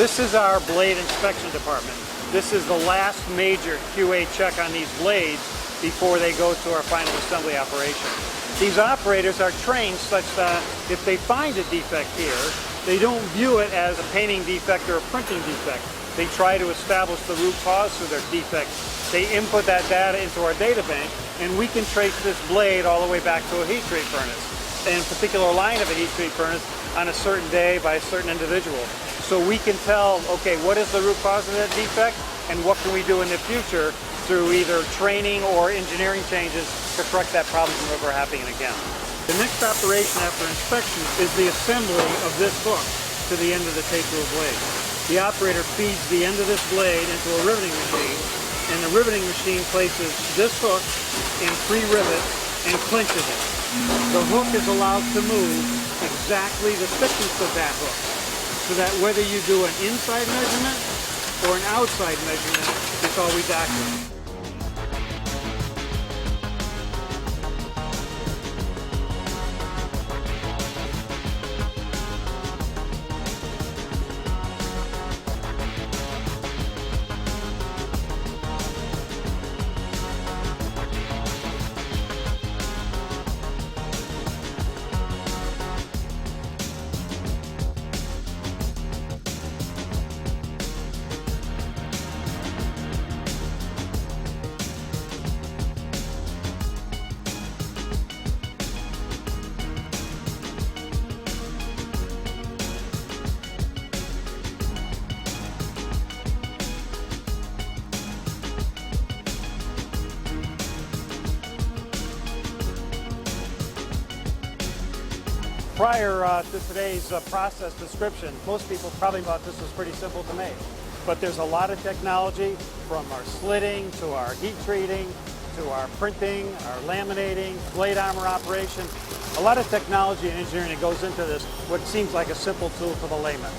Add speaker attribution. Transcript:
Speaker 1: This is our blade inspection department. This is the last major QA check on these blades before they go to our final assembly operation. These operators are trained such that if they find a defect here, they don't view it as a painting defect or a printing defect. They try to establish the root cause of their defect. They input that data into our data bank, and we can trace this blade all the way back to a heat treat furnace, and a particular line of a heat treat furnace on a certain day by a certain individual. So we can tell, okay, what is the root cause of that defect, and what can we do in the future through either training or engineering changes to correct that problem from ever happening again. The next operation after inspection is the assembly of this hook to the end of the tape-rule blade. The operator feeds the end of this blade into a riveting machine, and the riveting machine places this hook in 3 rivets and clinches it. The hook is allowed to move exactly the thickness of that hook, so that whether you do an inside measurement or an outside measurement, it's always accurate. Prior to today's process description, most people probably thought this was pretty simple to make. But there's a lot of technology, from our slitting to our heat treating to our printing, our laminating, blade armor operation. A lot of technology and engineering that goes into this, what seems like a simple tool for the layman.